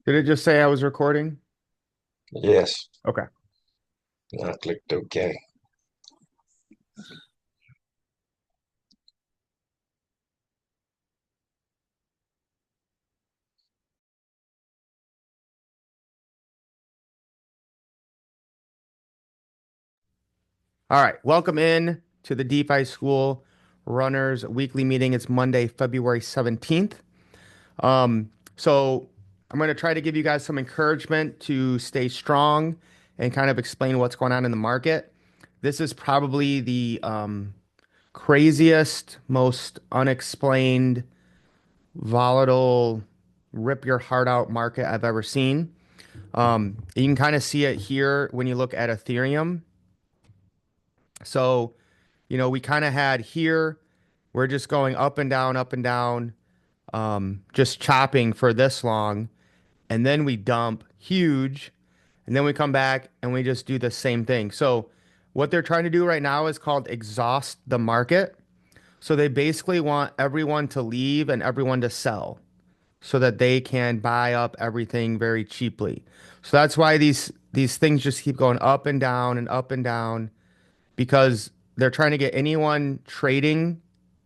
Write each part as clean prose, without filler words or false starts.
Did it just say I was recording? Yes, Okay. I clicked OK. All right. Welcome in to the DeFi School Runners weekly meeting. It's Monday, February 17th. So I'm going to try to give you guys some encouragement to stay strong and kind of explain what's going on in the market. This is probably the craziest, most unexplained, volatile, rip your heart out market I've ever seen. You can kind of see it here when you look at Ethereum. So, we kind of had here, we're just going up and down, just chopping for this long. And then we dump huge. And then we come back and we just do the same thing. So, what they're trying to do right now is called exhaust the market. So, they basically want everyone to leave and everyone to sell so that they can buy up everything very cheaply. So, that's why these things just keep going up and down because they're trying to get anyone trading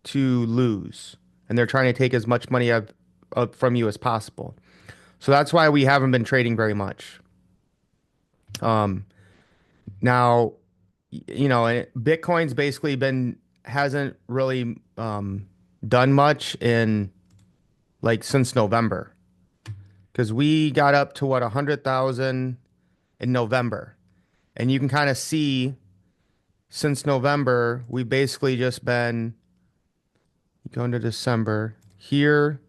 to lose, and they're trying to take as much money up from you as possible. So that's why we haven't been trading very much. Um, Now, Bitcoin's basically been hasn't really done much in like since November because we got up to what 100,000 in November, and you can kind of see since November we've basically just been going to December here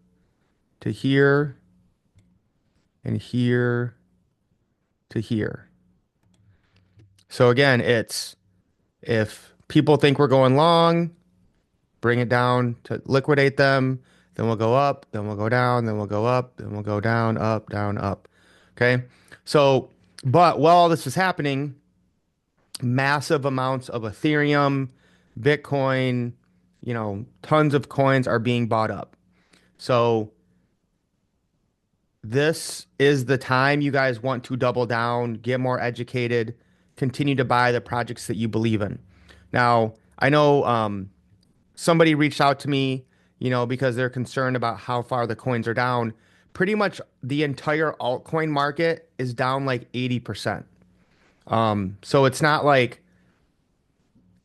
to here and here to here. So again, it's if people think we're going long, bring it down to liquidate them, then we'll go up, then we'll go down, then we'll go up, then we'll go down, up, down, up. Okay. So, but while all this is happening, massive amounts of Ethereum, Bitcoin, tons of coins are being bought up. So this is the time you guys want to double down, get more educated, continue to buy the projects that you believe in. Now, I know somebody reached out to me, because they're concerned about how far the coins are down. Pretty much the entire altcoin market is down like 80%. So it's not like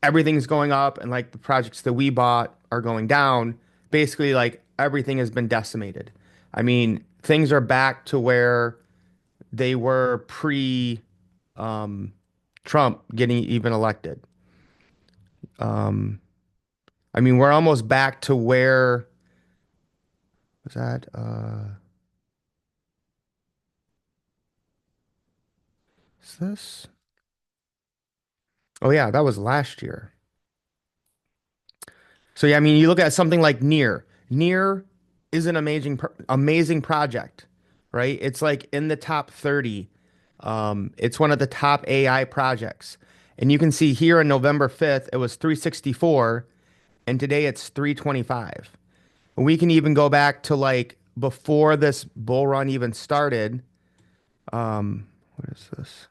everything's going up and like the projects that we bought are going down. Basically, like everything has been decimated. I mean, things are back to where they were pre Trump getting even elected. Um, I mean, we're almost back to where was that? Is this? Oh yeah, that was last year. So yeah, I mean, you look at something like Near. Near is an amazing project, right? It's like in the top 30. It's one of the top AI projects. And you can see here on November 5th, it was 364, and today it's 325. We can even go back to like before this bull run even started. What is this?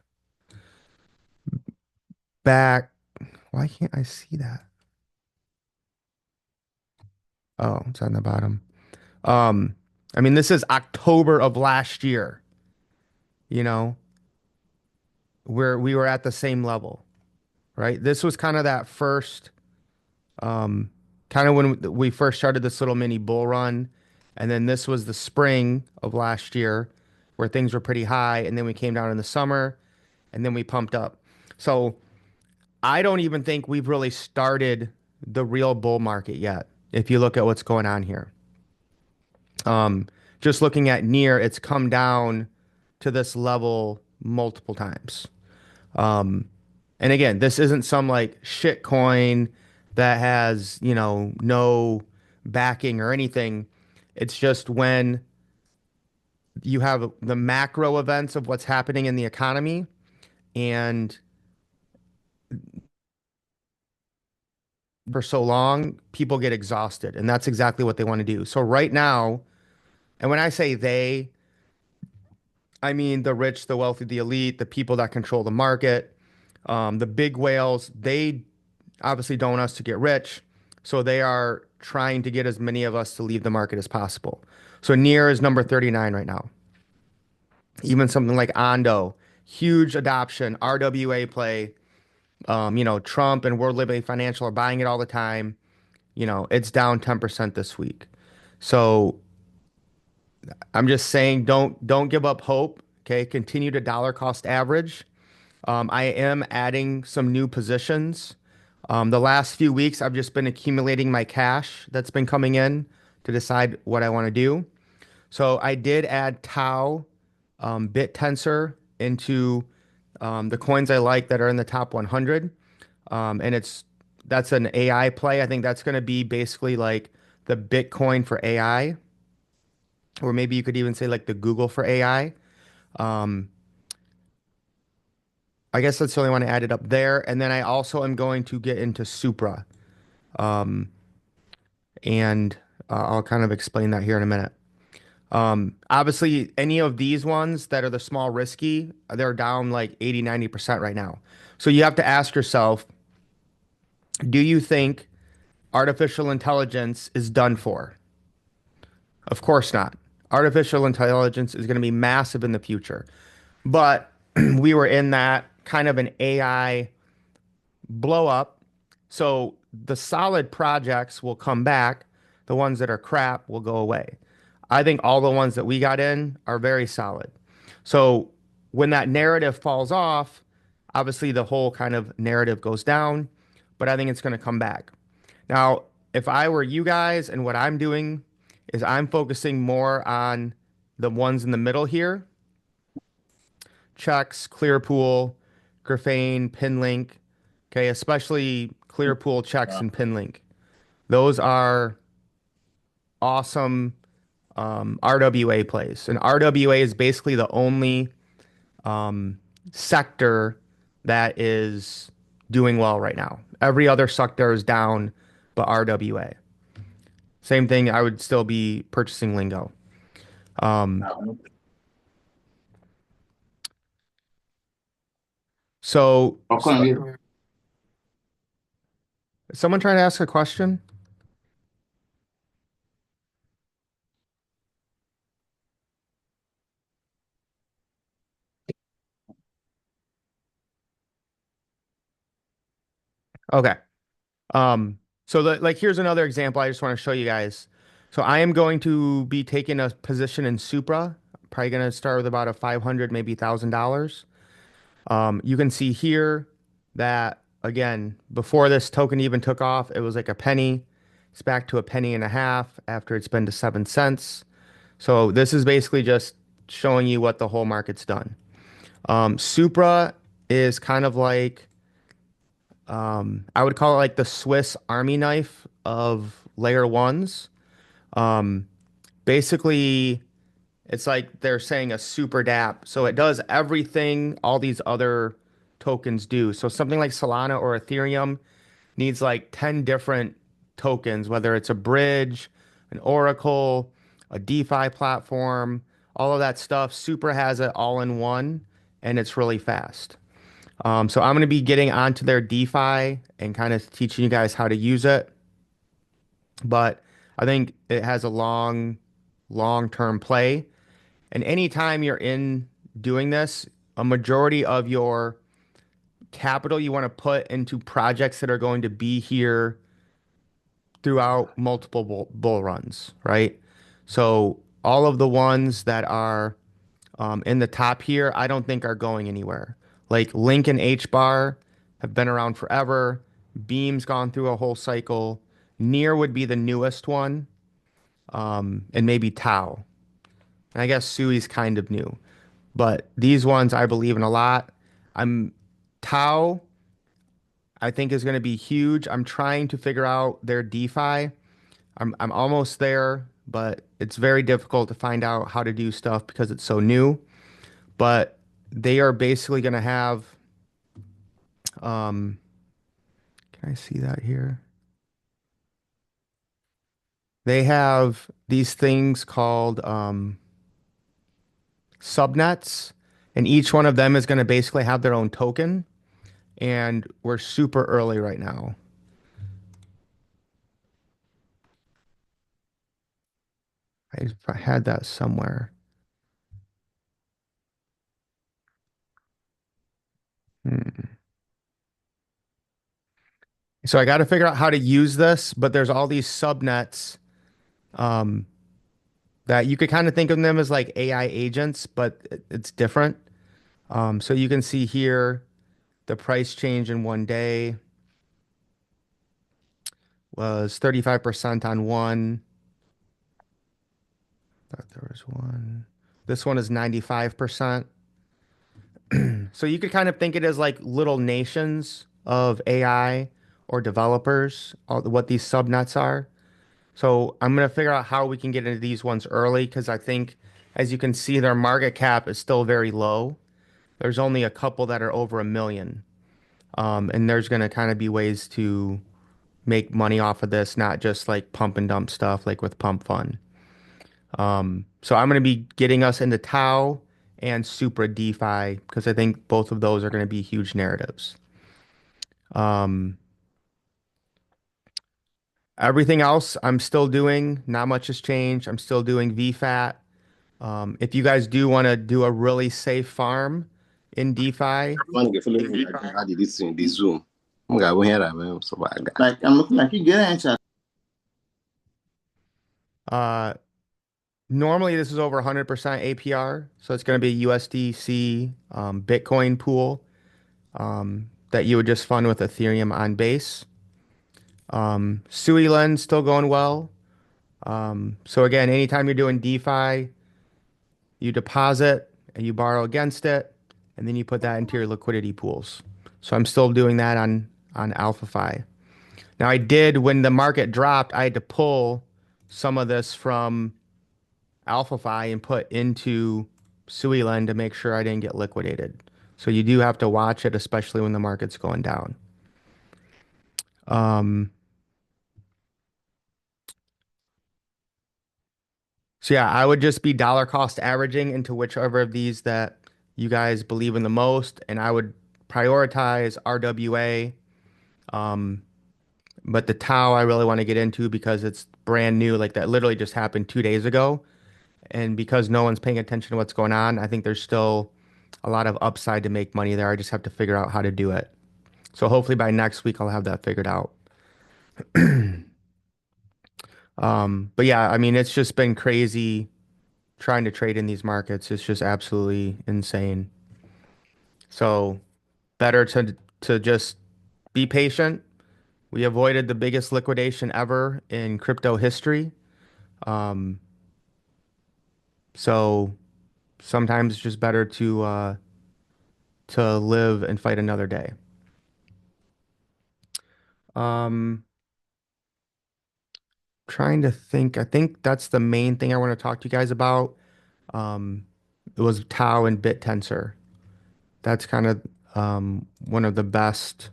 Back. Why can't I see that? Oh, it's on the bottom. Um, I mean, this is October of last year, you know, where we were at the same level, right? This was kind of that first, um, kind of when we first started this little mini bull run. And then this was the spring of last year where things were pretty high. And then we came down in the summer and then we pumped up. So I don't even think we've really started the real bull market yet. If you look at what's going on here, just looking at near, it's come down to this level multiple times. And again, this isn't some like shit coin that has, no backing or anything. It's just when you have the macro events of what's happening in the economy and for so long, people get exhausted, and that's exactly what they want to do. So right now, and when I say they, I mean the rich, the wealthy, the elite, the people that control the market, the big whales. They obviously don't want us to get rich, so they are trying to get as many of us to leave the market as possible. So near is number 39 right now. Even something like Ondo, huge adoption, RWA play. Trump and World Living Financial are buying it all the time. It's down 10% this week. So I'm just saying, don't give up hope. Okay, continue to dollar cost average. I am adding some new positions. The last few weeks, I've just been accumulating my cash that's been coming in to decide what I want to do. So I did add Tau, BitTensor into the coins I like that are in the top 100. And that's an AI play. I think that's going to be basically like the Bitcoin for AI, or maybe you could even say like the Google for AI. Um, I guess that's the only one I added up there. And then I also am going to get into Supra. Um, and I'll kind of explain that here in a minute. Obviously, any of these ones that are the small risky, they're down like 80, 90% right now. So you have to ask yourself, do you think artificial intelligence is done for? Of course not. Artificial intelligence is going to be massive in the future. But we were in that kind of an AI blow up. So the solid projects will come back. The ones that are crap will go away. I think all the ones that we got in are very solid. So when that narrative falls off, obviously the whole kind of narrative goes down, but I think it's going to come back. Now, if I were you guys and what I'm doing is I'm focusing more on the ones in the middle here, checks, Clearpool, Graphane, Pinlink. Okay, especially Clearpool checks and Pinlink. Those are awesome RWA plays. And RWA is basically the only sector that is doing well right now. Every other sector is down, but RWA. Same thing, I would still be purchasing Lingo. Um, so, someone trying to ask a question? Okay. Here's another example I just want to show you guys. So I am going to be taking a position in Supra. Probably going to start with about a 500, maybe $1,000. You can see here that again, before this token even took off, it was like a penny. It's back to a penny and a half after it's been to 7 cents. So this is basically just showing you what the whole market's done. Supra is kind of like I would call it like the Swiss Army knife of layer ones. Um, Basically, it's like they're saying a super dApp. So it does everything all these other tokens do. So something like Solana or Ethereum needs like 10 different tokens, whether it's a bridge, an Oracle, a DeFi platform, all of that stuff. Supra has it all in one, and it's really fast. So I'm going to be getting onto their DeFi and kind of teaching you guys how to use it. But I think it has a long-term play. And anytime you're in doing this, a majority of your capital you want to put into projects that are going to be here throughout multiple bull runs, right? So all of the ones that are in the top here, I don't think are going anywhere. Like Link and H bar have been around forever. Beam's gone through a whole cycle. Near would be the newest one, and maybe Tau. And I guess Sui's kind of new, but these ones I believe in a lot. I'm Tau. I think is going to be huge. I'm trying to figure out their DeFi. I'm almost there, but it's very difficult to find out how to do stuff because it's so new. But they are basically going to have, um, can I see that here? They have these things called subnets, and each one of them is going to basically have their own token. And we're super early right now. I had that somewhere. Hmm. So I got to figure out how to use this, but there's all these subnets um, that you could kind of think of them as like AI agents, but it's different. So you can see here the price change in one day was 35% on one. Thought there was one. This one is 95%. So you could kind of think it as like little nations of AI or developers, what these subnets are. So I'm gonna figure out how we can get into these ones early because I think, as you can see, their market cap is still very low. There's only a couple that are over 1 million. And there's gonna kind of be ways to make money off of this, not just like pump and dump stuff like with Pump Fund. So I'm gonna be getting us into Tau and Supra DeFi because I think both of those are gonna be huge narratives. Um, Everything else I'm still doing, not much has changed. I'm still doing VFAT. If you guys do want to do a really safe farm in DeFi, Want to get follow me like how did this in the Zoom? I'm gonna hear that man. So I got like I'm looking like you get answer. uh, normally this is over 100% APR, so it's going to be a USDC Bitcoin pool that you would just fund with Ethereum on base. Sui Lens still going well. So again, anytime you're doing DeFi, you deposit and you borrow against it, and then you put that into your liquidity pools. So I'm still doing that on AlphaFi. Now I did when the market dropped, I had to pull some of this from AlphaFi and put into Suilen to make sure I didn't get liquidated. So you do have to watch it, especially when the market's going down. Um, so yeah, I would just be dollar cost averaging into whichever of these that you guys believe in the most, and I would prioritize RWA. Um, but the Tau I really want to get into because it's brand new, like that literally just happened 2 days ago. And because no one's paying attention to what's going on, I think there's still a lot of upside to make money there. I just have to figure out how to do it. So hopefully by next week I'll have that figured out. But yeah, I mean, it's just been crazy trying to trade in these markets. It's just absolutely insane. So better to just be patient. We avoided the biggest liquidation ever in crypto history. Um, so sometimes it's just better to live and fight another day. Um, Trying to think. I think that's the main thing I want to talk to you guys about. Um, it was Tau and BitTensor. That's kind of one of the best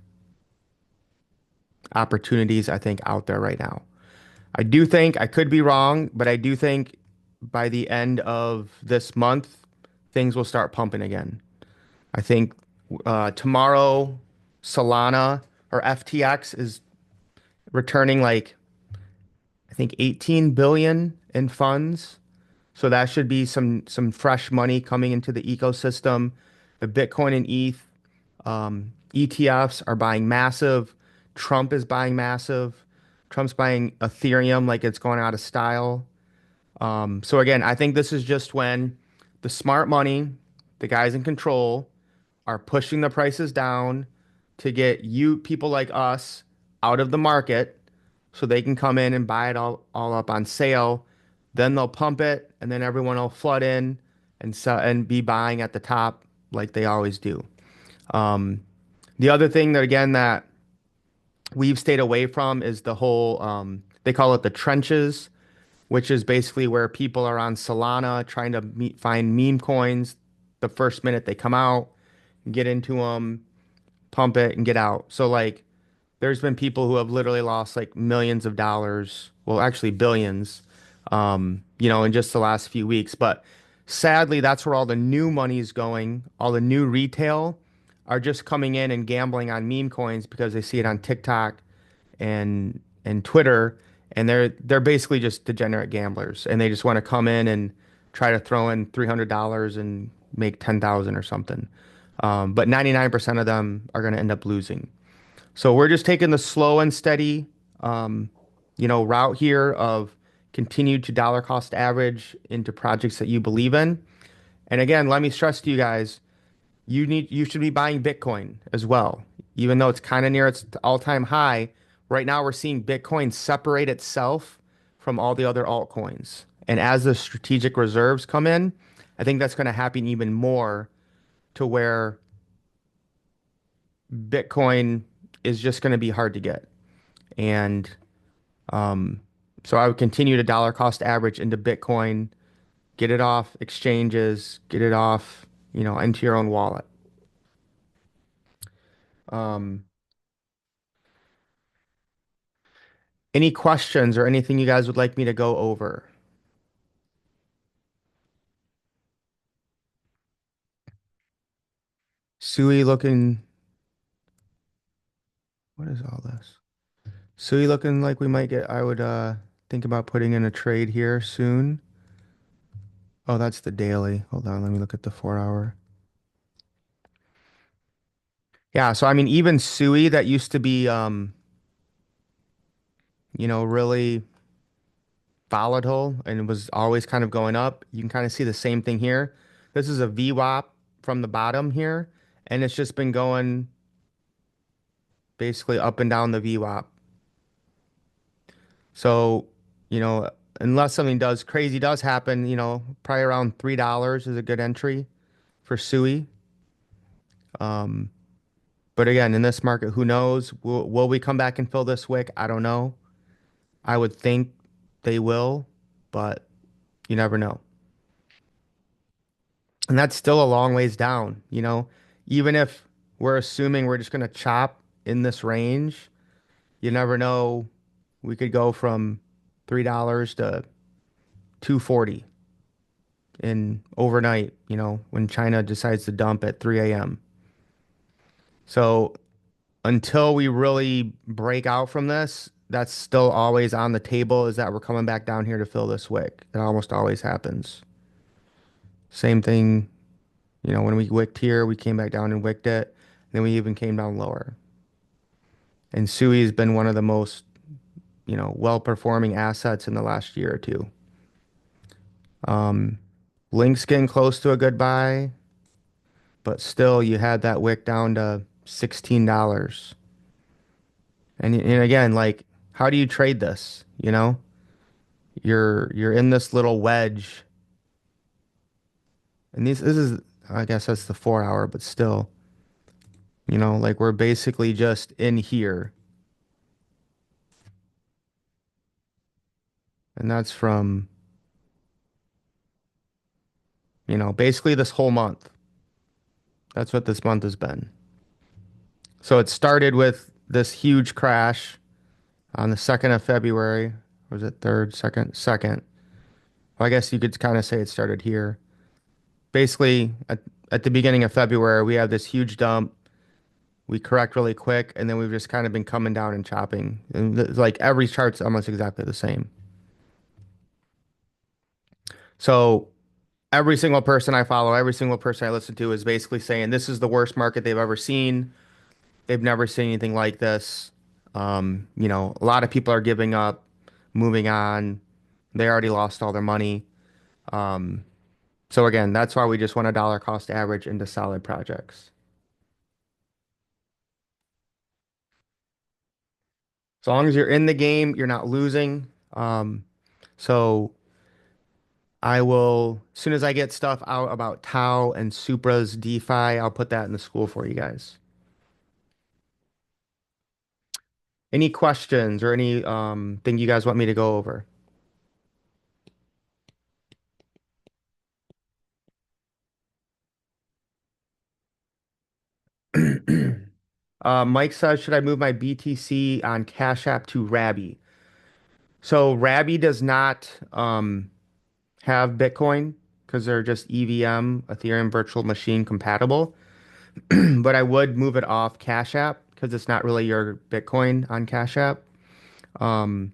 opportunities I think out there right now. I do think I could be wrong, but I do think by the end of this month, things will start pumping again. I think tomorrow, Solana or FTX is returning like I think 18 billion in funds. So that should be some fresh money coming into the ecosystem. The Bitcoin and ETH ETFs are buying massive. Trump is buying massive. Trump's buying Ethereum like it's going out of style. So again, I think this is just when the smart money, the guys in control, are pushing the prices down to get you people like us out of the market so they can come in and buy it all up on sale. Then they'll pump it and then everyone will flood in and sell and be buying at the top like they always do. Um, the other thing that again that we've stayed away from is the whole they call it the trenches, which is basically where people are on Solana trying to find meme coins the first minute they come out, get into them, pump it, and get out. So like, there's been people who have literally lost like millions of dollars, well, actually billions, in just the last few weeks. But sadly, that's where all the new money is going. All the new retail are just coming in and gambling on meme coins because they see it on TikTok and Twitter, and they're basically just degenerate gamblers, and they just want to come in and try to throw in $300 and make 10,000 or something. But 99% of them are going to end up losing. So we're just taking the slow and steady, um, route here of continue to dollar cost average into projects that you believe in. And again, let me stress to you guys, you should be buying Bitcoin as well. Even though it's kind of near its all-time high, right now we're seeing Bitcoin separate itself from all the other altcoins. And as the strategic reserves come in, I think that's going to happen even more to where Bitcoin is just going to be hard to get. And um, so I would continue to dollar cost average into Bitcoin, get it off exchanges, get it off, into your own wallet. Um, any questions or anything you guys would like me to go over? Sui looking, what is all this? Sui looking like we might get, I would think about putting in a trade here soon. Oh, that's the daily. Hold on, let me look at the 4 hour. Yeah, so I mean, even Sui that used to be, really volatile and was always kind of going up. You can kind of see the same thing here. This is a VWAP from the bottom here, and it's just been going basically up and down the VWAP. So, you know, unless something does crazy does happen, probably around $3 is a good entry for Sui. Um, but again, in this market, who knows? Will we come back and fill this wick? I don't know. I would think they will, but you never know. And that's still a long ways down. Even if we're assuming we're just going to chop in this range, you never know. We could go from $3 to 240 in overnight, when China decides to dump at 3 a.m. So until we really break out from this, that's still always on the table is that we're coming back down here to fill this wick. It almost always happens. Same thing, when we wicked here, we came back down and wicked it. Then we even came down lower. And Sui has been one of the most, well-performing assets in the last year or two. Um, Link's getting close to a good buy, but still you had that wick down to $16. And again, like, how do you trade this? You're in this little wedge, and this is, I guess that's the 4 hour, but still, like we're basically just in here, and that's from, basically this whole month. That's what this month has been. So it started with this huge crash on the 2nd of February. Or was it third, second, second? Well, I guess you could kind of say it started here. Basically, at the beginning of February, we have this huge dump. We correct really quick, and then we've just kind of been coming down and chopping. And like every chart's almost exactly the same. So every single person I follow, every single person I listen to is basically saying this is the worst market they've ever seen. They've never seen anything like this. A lot of people are giving up, moving on. They already lost all their money. Um, so again, that's why we just want a dollar cost average into solid projects. As long as you're in the game, you're not losing. So I will, as soon as I get stuff out about Tau and Supra's DeFi, I'll put that in the school for you guys. Any questions or any thing you guys want me to go over? Mike says, should I move my BTC on Cash App to Rabby? So Rabby does not have Bitcoin because they're just EVM, Ethereum Virtual Machine compatible. But I would move it off Cash App because it's not really your Bitcoin on Cash App. Um,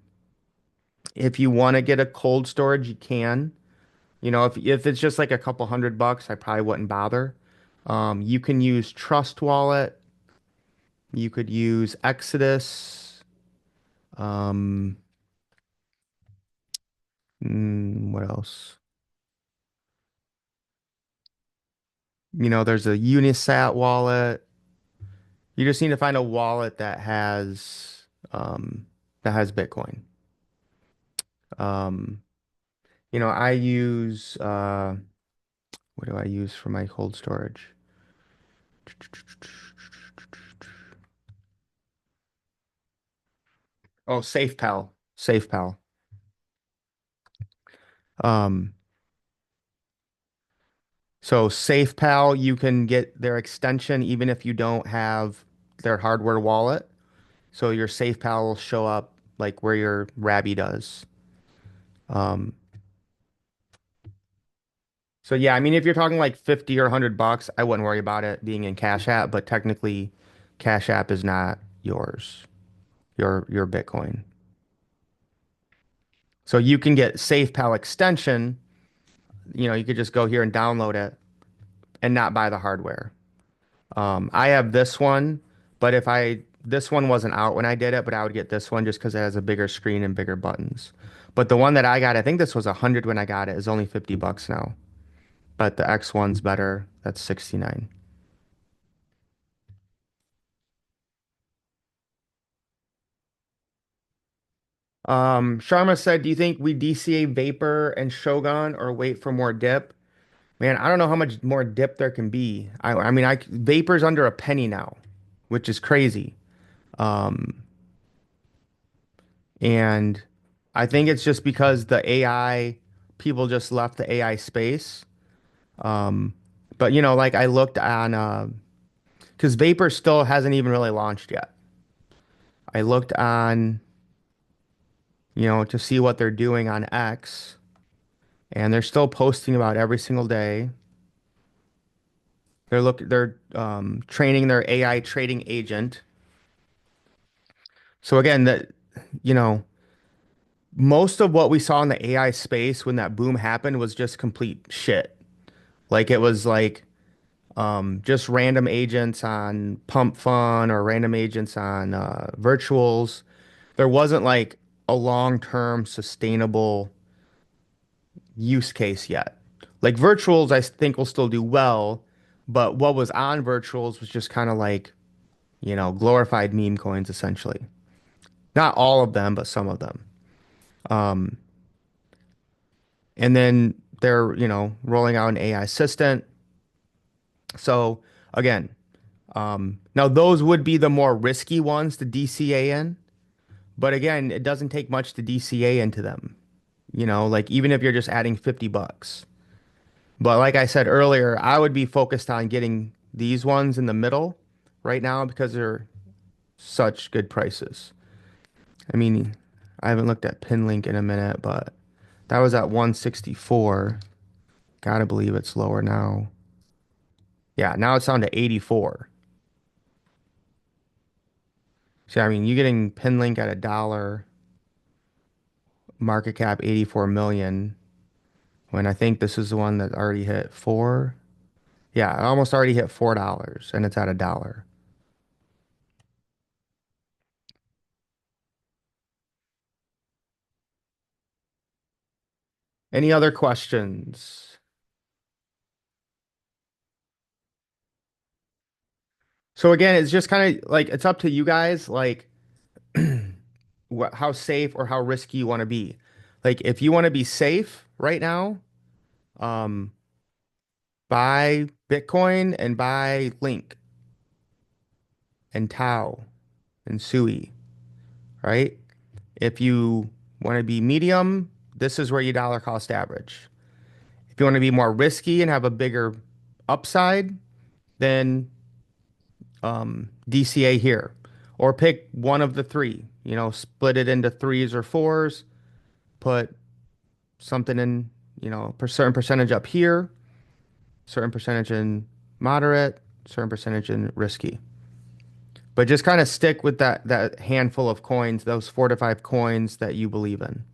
if you want to get a cold storage, you can. You know, if it's just like a couple $100, I probably wouldn't bother. You can use Trust Wallet. You could use Exodus. Um, what else? You know, there's a Unisat wallet. You just need to find a wallet that has Bitcoin. Um, you know, I use what do I use for my cold storage? Oh, SafePal. SafePal. Um, so SafePal, you can get their extension even if you don't have their hardware wallet. So your SafePal will show up like where your Rabby does. Um, so yeah, I mean, if you're talking like 50 or $100, I wouldn't worry about it being in Cash App, but technically Cash App is not yours, your Bitcoin. So you can get SafePal extension, you know, you could just go here and download it and not buy the hardware. I have this one, but this one wasn't out when I did it, but I would get this one just because it has a bigger screen and bigger buttons. But the one that I got, I think this was 100 when I got it, is only $50 now. But the X one's better. That's 69. Sharma said, do you think we DCA Vapor and Shogun or wait for more dip? Man, I don't know how much more dip there can be. I mean, Vapor's under a penny now, which is crazy. Um, and I think it's just because the AI people just left the AI space. Um, but you know, like I looked on because Vapor still hasn't even really launched yet. I looked on, you know, to see what they're doing on X, and they're still posting about every single day. They're training their AI trading agent. So again, that you know, most of what we saw in the AI space when that boom happened was just complete shit. Like it was like just random agents on Pump Fun or random agents on virtuals. There wasn't like a long-term sustainable use case yet. Like virtuals, I think will still do well, but what was on virtuals was just kind of like, you know, glorified meme coins essentially. Not all of them, but some of them. Um, and then they're, you know, rolling out an AI assistant. So again, now those would be the more risky ones to DCA in. But again, it doesn't take much to DCA into them. You know, like even if you're just adding $50. But like I said earlier, I would be focused on getting these ones in the middle right now because they're such good prices. I mean, I haven't looked at Pinlink in a minute, but that was at 164. Gotta believe it's lower now. Yeah, now it's down to 84. So I mean, you're getting Pinlink at $1, market cap 84 million, when I think this is the one that already hit four. Yeah, it almost already hit $4 and it's at $1. Any other questions? So again, it's just kind of like it's up to you guys, like how safe or how risky you want to be. Like if you want to be safe right now, um, buy Bitcoin and buy Link and Tau and Sui, right? If you want to be medium, this is where you dollar cost average. If you want to be more risky and have a bigger upside, then DCA here. Or pick one of the three, you know, split it into threes or fours, put something in, certain percentage up here, certain percentage in moderate, certain percentage in risky. But just kind of stick with that handful of coins, those 4 to 5 coins that you believe in.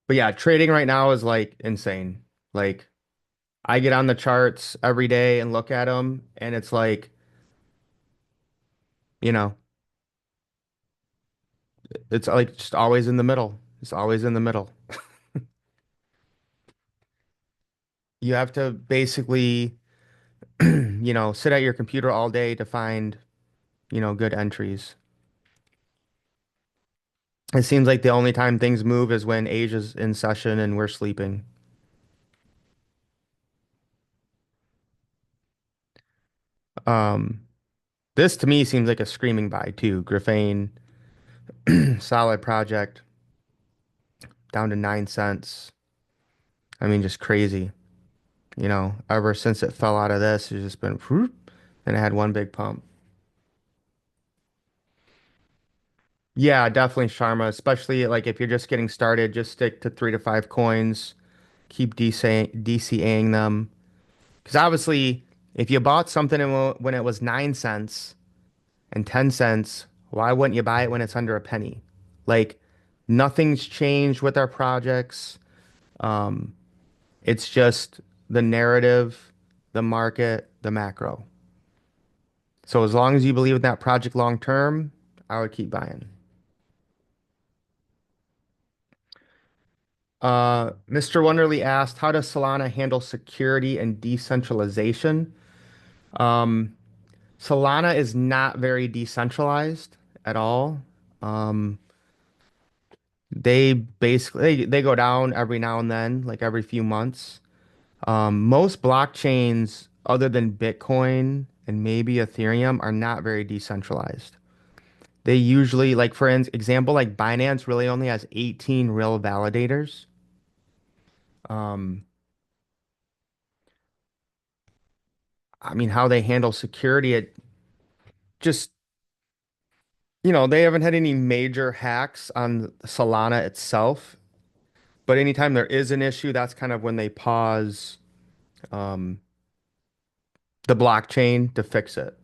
But yeah, trading right now is like insane. Like I get on the charts every day and look at them, and it's like, you know, it's like just always in the middle. It's always in the middle. You have to basically, sit at your computer all day to find, good entries. It seems like the only time things move is when Asia's in session and we're sleeping. Um, this to me seems like a screaming buy too. Graphane, solid project, down to 9 cents. I mean, just crazy. Ever since it fell out of this, it's just been whoop, and it had one big pump. Yeah, definitely Sharma, especially like if you're just getting started, just stick to 3 to 5 coins, keep DCAing them. Because obviously, if you bought something when it was 9 cents and 10 cents, why wouldn't you buy it when it's under a penny? Like nothing's changed with our projects. Um, it's just the narrative, the market, the macro. So as long as you believe in that project long term, I would keep buying. Mr. Wonderly asked, how does Solana handle security and decentralization? Um, Solana is not very decentralized at all. Um, they basically they go down every now and then, like every few months. Most blockchains, other than Bitcoin and maybe Ethereum, are not very decentralized. They usually, like for example, like Binance really only has 18 real validators. Um, I mean, how they handle security, it just, they haven't had any major hacks on Solana itself. But anytime there is an issue, that's kind of when they pause um, the blockchain to fix it.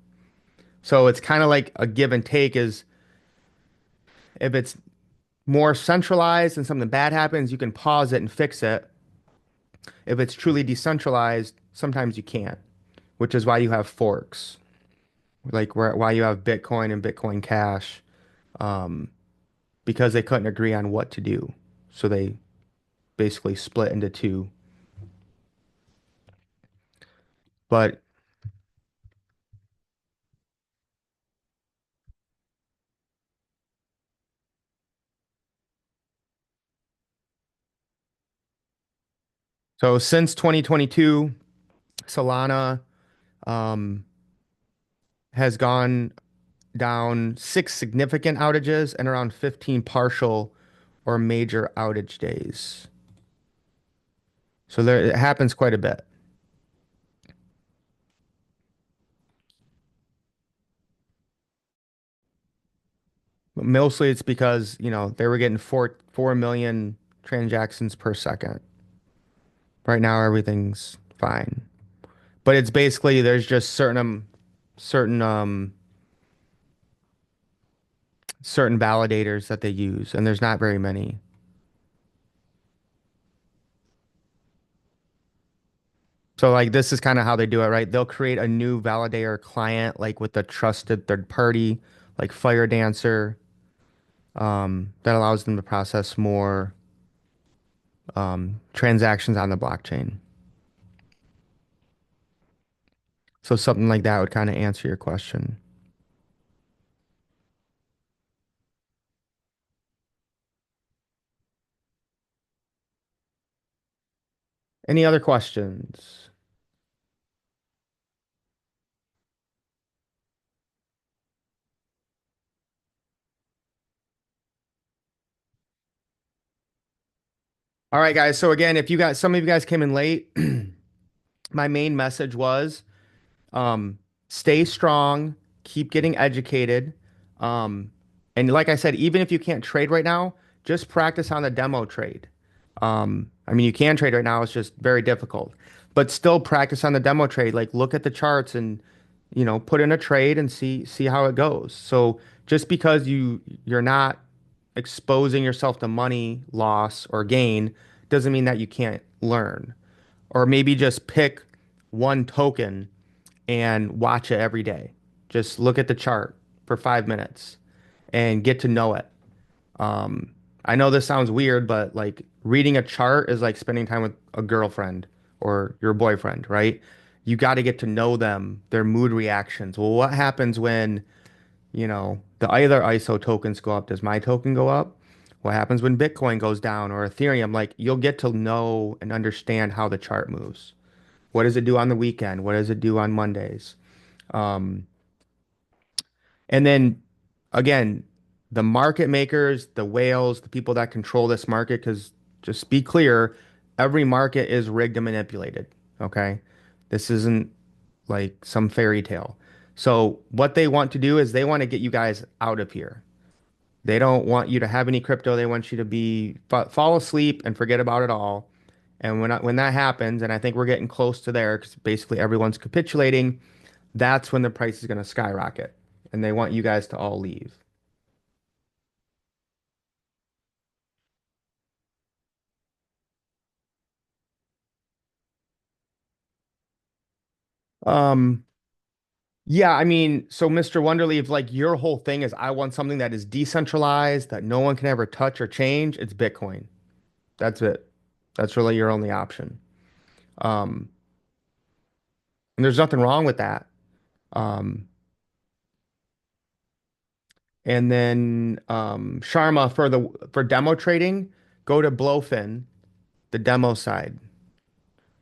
So it's kind of like a give and take is if it's more centralized and something bad happens, you can pause it and fix it. If it's truly decentralized, sometimes you can't, which is why you have forks, like why you have Bitcoin and Bitcoin Cash, um, because they couldn't agree on what to do. So they basically split into two. But so since 2022, Solana um, has gone down 6 significant outages and around 15 partial or major outage days. So there, it happens quite a bit. But mostly it's because, they were getting 4 million transactions per second. Right now everything's fine. But it's basically there's just certain certain validators that they use, and there's not very many. So like this is kind of how they do it, right? They'll create a new validator client like with a trusted third party like Fire Dancer that allows them to process more transactions on the blockchain. So something like that would kind of answer your question. Any other questions? All right, guys. So again, if you guys, some of you guys came in late, my main message was um, stay strong, keep getting educated. Um, and like I said, even if you can't trade right now, just practice on the demo trade. I mean, you can trade right now, it's just very difficult. But still practice on the demo trade. Like look at the charts and put in a trade and see how it goes. So just because you're not exposing yourself to money loss or gain doesn't mean that you can't learn. Or maybe just pick one token and watch it every day. Just look at the chart for 5 minutes and get to know it. Um, I know this sounds weird, but like reading a chart is like spending time with a girlfriend or your boyfriend, right? You got to get to know them, their mood reactions. Well, what happens when, the other ISO tokens go up? Does my token go up? What happens when Bitcoin goes down or Ethereum? Like you'll get to know and understand how the chart moves. What does it do on the weekend? What does it do on Mondays? Um, and then again, the market makers, the whales, the people that control this market, because just be clear, every market is rigged and manipulated. Okay. This isn't like some fairy tale. So what they want to do is they want to get you guys out of here. They don't want you to have any crypto. They want you to fall asleep and forget about it all. And when that happens, and I think we're getting close to there because basically everyone's capitulating, that's when the price is going to skyrocket. And they want you guys to all leave. Um, yeah, I mean, so Mr. Wonderleaf, like your whole thing is I want something that is decentralized, that no one can ever touch or change. It's Bitcoin. That's it. That's really your only option. Um, and there's nothing wrong with that. Um, and then Sharma for demo trading, go to Blowfin, the demo side.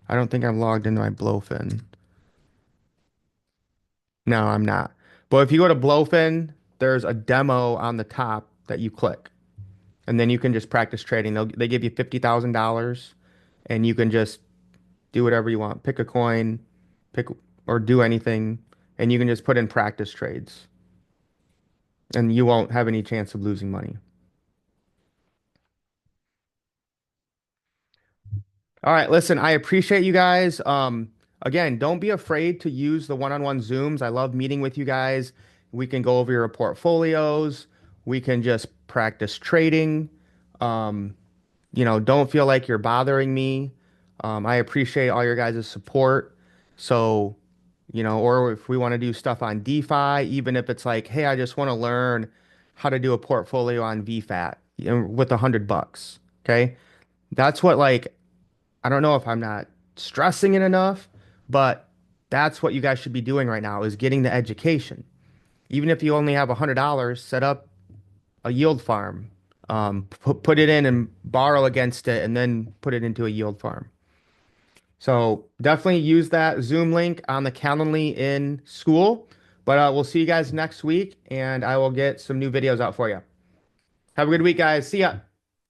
I don't think I'm logged into my Blowfin. No, I'm not. But if you go to Blowfin, there's a demo on the top that you click, and then you can just practice trading. They give you $50,000, and you can just do whatever you want. Pick a coin, pick or do anything, and you can just put in practice trades, and you won't have any chance of losing money. All right, listen, I appreciate you guys. Again, don't be afraid to use the one-on-one Zooms. I love meeting with you guys. We can go over your portfolios. We can just practice trading. Um, don't feel like you're bothering me. I appreciate all your guys' support. So, or if we want to do stuff on DeFi, even if it's like, hey, I just want to learn how to do a portfolio on VFAT, with $100. Okay. That's what like I don't know if I'm not stressing it enough, but that's what you guys should be doing right now is getting the education. Even if you only have $100, set up a yield farm. Put it in and borrow against it and then put it into a yield farm. So definitely use that Zoom link on the Calendly in Skool. But we'll see you guys next week and I will get some new videos out for you. Have a good week, guys. See ya.